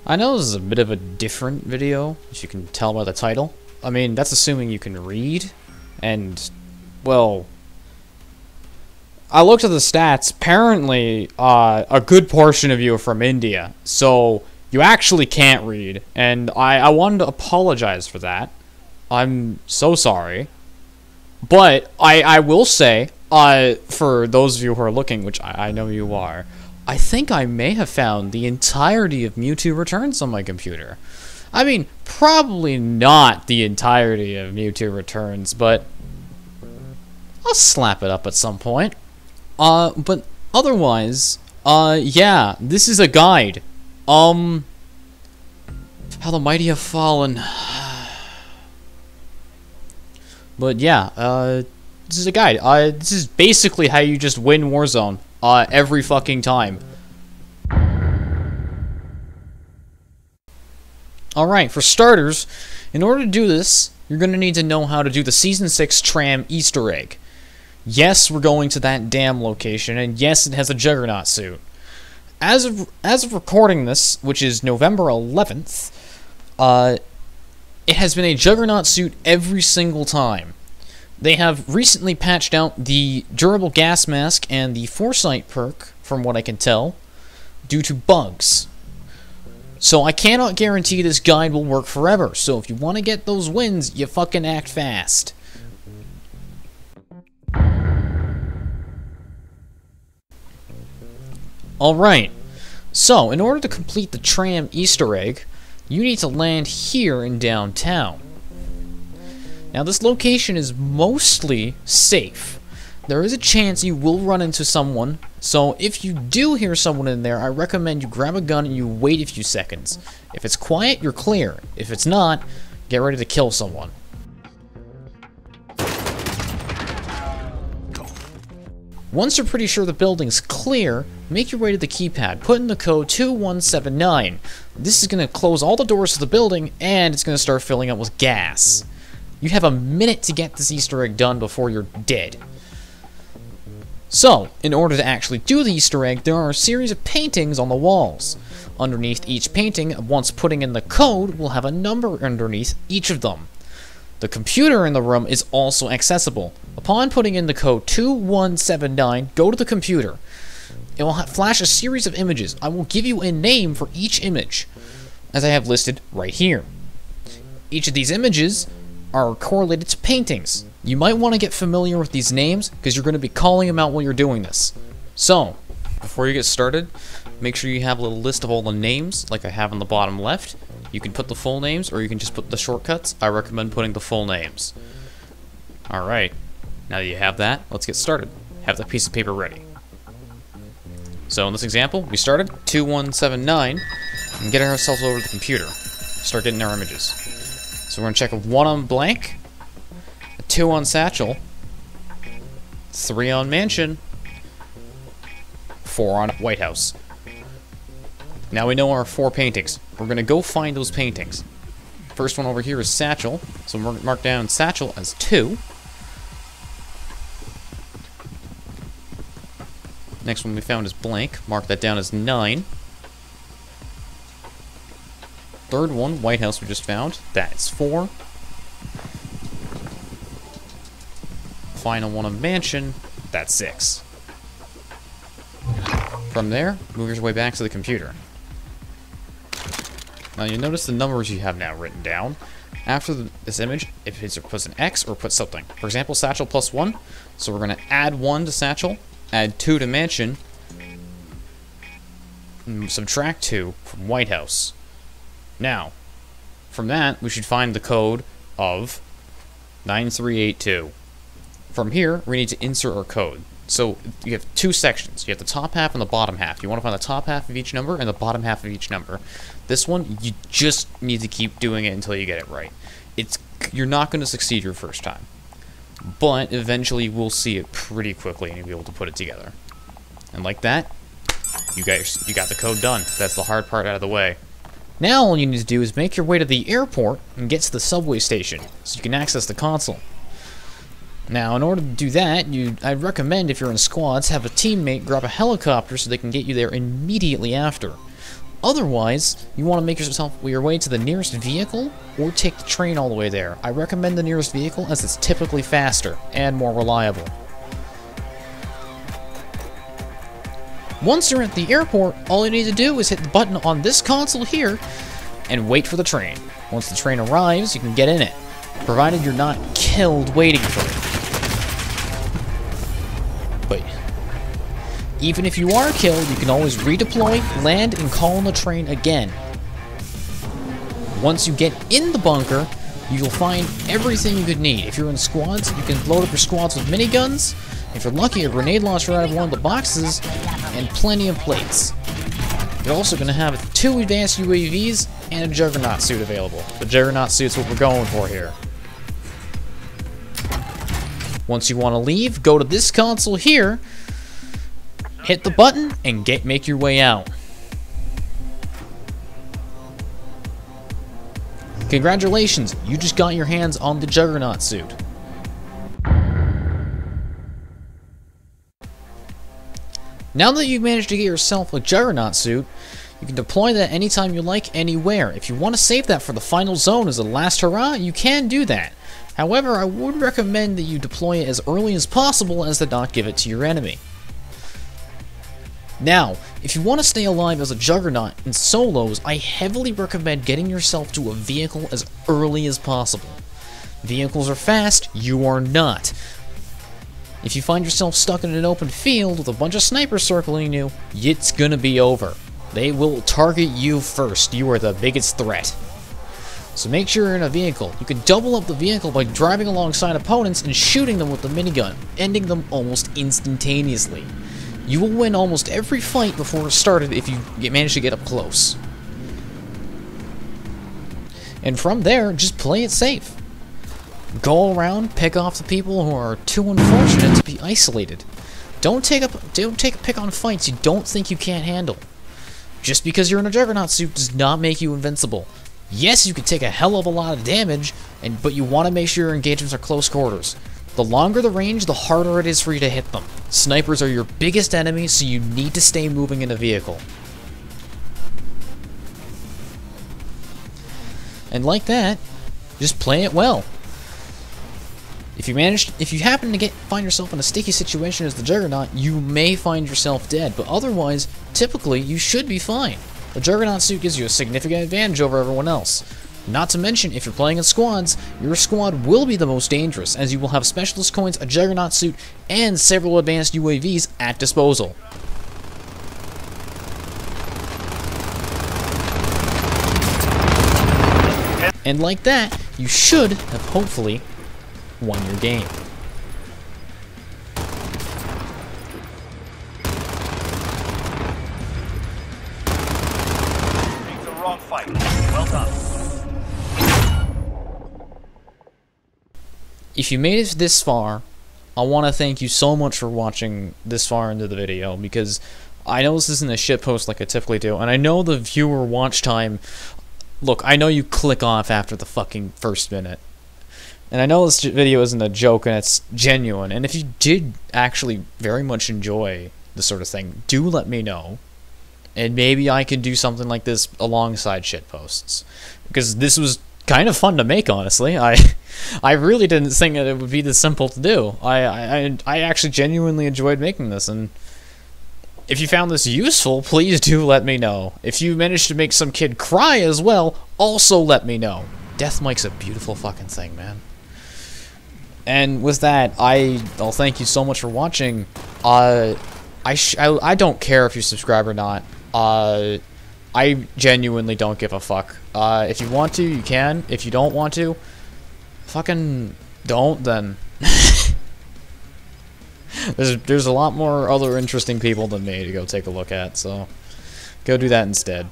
I know this is a bit of a different video, as you can tell by the title. I mean, that's assuming you can read, and, well, I looked at the stats. Apparently, a good portion of you are from India, so you actually can't read, and I wanted to apologize for that. I'm so sorry. But I will say, for those of you who are looking, which I know you are, I think I may have found the entirety of Mewtwo Returns on my computer. I mean, probably not the entirety of Mewtwo Returns, but I'll slap it up at some point. But otherwise, yeah, this is a guide. How the mighty have fallen. But yeah, this is a guide. This is basically how you just win Warzone, every fucking time. Alright, for starters, in order to do this, you're going to need to know how to do the Season 6 Tram Easter egg. Yes, we're going to that damn location, and yes, it has a Juggernaut suit. As of recording this, which is November 11th, it has been a Juggernaut suit every single time. They have recently patched out the Durable Gas Mask and the Foresight perk, from what I can tell, due to bugs. So I cannot guarantee this guide will work forever, so if you want to get those wins, you fucking act fast. Alright, so in order to complete the Tram Easter egg, you need to land here in downtown. Now this location is mostly safe. There is a chance you will run into someone, so if you do hear someone in there, I recommend you grab a gun and you wait a few seconds. If it's quiet, you're clear. If it's not, get ready to kill someone. Once you're pretty sure the building's clear, make your way to the keypad. Put in the code 2179. This is going to close all the doors to the building, and it's going to start filling up with gas. You have a minute to get this Easter egg done before you're dead. So, in order to actually do the Easter egg, there are a series of paintings on the walls. Underneath each painting, once putting in the code, will have a number underneath each of them. The computer in the room is also accessible. Upon putting in the code 2179, go to the computer. It will flash a series of images. I will give you a name for each image, as I have listed right here. Each of these images are correlated to paintings. You might want to get familiar with these names, because you're going to be calling them out while you're doing this. So, before you get started, make sure you have a little list of all the names, like I have on the bottom left. You can put the full names, or you can just put the shortcuts. I recommend putting the full names. Alright, now that you have that, let's get started. Have that piece of paper ready. So in this example, we started 2179, and get ourselves over to the computer. Start getting our images. So we're going to check a 1 on blank, a 2 on satchel, 3 on mansion, 4 on White House. Now we know our 4 paintings. We're going to go find those paintings. First one over here is satchel, so we're mark down satchel as 2. Next one we found is blank, mark that down as 9. Third one, White House, we just found, that is 4. Final one on mansion, that's 6. From there, move your way back to the computer. Now you notice the numbers you have now written down. After this image, if it puts an X or put something. For example, satchel plus 1. So we're going to add 1 to satchel, add 2 to mansion, and subtract 2 from White House. Now, from that, we should find the code of 9382. From here, we need to insert our code. So you have 2 sections. You have the top half and the bottom half. You want to find the top half of each number and the bottom half of each number. This one, you just need to keep doing it until you get it right. You're not going to succeed your first time, but eventually we'll see it pretty quickly and you'll be able to put it together. And like that, you got the code done. That's the hard part out of the way. Now all you need to do is make your way to the airport and get to the subway station so you can access the console. Now, in order to do that, I'd recommend, if you're in squads, have a teammate grab a helicopter so they can get you there immediately after. Otherwise, you want to make your way to the nearest vehicle or take the train all the way there. I recommend the nearest vehicle as it's typically faster and more reliable. Once you're at the airport, all you need to do is hit the button on this console here and wait for the train. Once the train arrives, you can get in it, provided you're not killed waiting for it. But even if you are killed, you can always redeploy, land, and call on the train again. Once you get in the bunker, you'll find everything you could need. If you're in squads, you can load up your squads with miniguns. If you're lucky, a grenade launcher out of one of the boxes, and plenty of plates. You're also going to have 2 advanced UAVs and a Juggernaut suit available. The Juggernaut suit's what we're going for here. Once you want to leave, go to this console here, hit the button, and make your way out. Congratulations, you just got your hands on the Juggernaut suit. Now that you've managed to get yourself a Juggernaut suit, you can deploy that anytime you like, anywhere. If you want to save that for the final zone as a last hurrah, you can do that. However, I would recommend that you deploy it as early as possible as to not give it to your enemy. Now, if you want to stay alive as a Juggernaut in solos, I heavily recommend getting yourself to a vehicle as early as possible. Vehicles are fast, you are not. If you find yourself stuck in an open field with a bunch of snipers circling you, it's gonna be over. They will target you first. You are the biggest threat. So make sure you're in a vehicle. You can double up the vehicle by driving alongside opponents and shooting them with the minigun, ending them almost instantaneously. You will win almost every fight before it started if you manage to get up close. And from there, just play it safe. Go around, pick off the people who are too unfortunate to be isolated. Don't take a pick on fights you don't think you can't handle. Just because you're in a Juggernaut suit does not make you invincible. Yes, you can take a hell of a lot of damage, but you want to make sure your engagements are close quarters. The longer the range, the harder it is for you to hit them. Snipers are your biggest enemy, so you need to stay moving in a vehicle. And like that, just play it well. If you happen to find yourself in a sticky situation as the Juggernaut, you may find yourself dead, but otherwise, typically, you should be fine. The Juggernaut suit gives you a significant advantage over everyone else. Not to mention, if you're playing in squads, your squad will be the most dangerous, as you will have specialist coins, a Juggernaut suit, and several advanced UAVs at disposal. And like that, you should have hopefully won your game. It's a wrong fight. Well done. If you made it this far, I want to thank you so much for watching this far into the video, because I know this isn't a shitpost like I typically do, and I know the viewer watch time. Look, I know you click off after the fucking first minute. And I know this video isn't a joke and it's genuine, and if you did actually very much enjoy this sort of thing, do let me know. And maybe I could do something like this alongside shitposts. Because this was kind of fun to make, honestly. I really didn't think that it would be this simple to do. I actually genuinely enjoyed making this, and if you found this useful, please do let me know. If you managed to make some kid cry as well, also let me know. Death Mike's a beautiful fucking thing, man. And with that, I'll thank you so much for watching. I don't care if you subscribe or not. I genuinely don't give a fuck. If you want to, you can. If you don't want to, fucking don't, then. There's a lot more other interesting people than me to go take a look at, so go do that instead.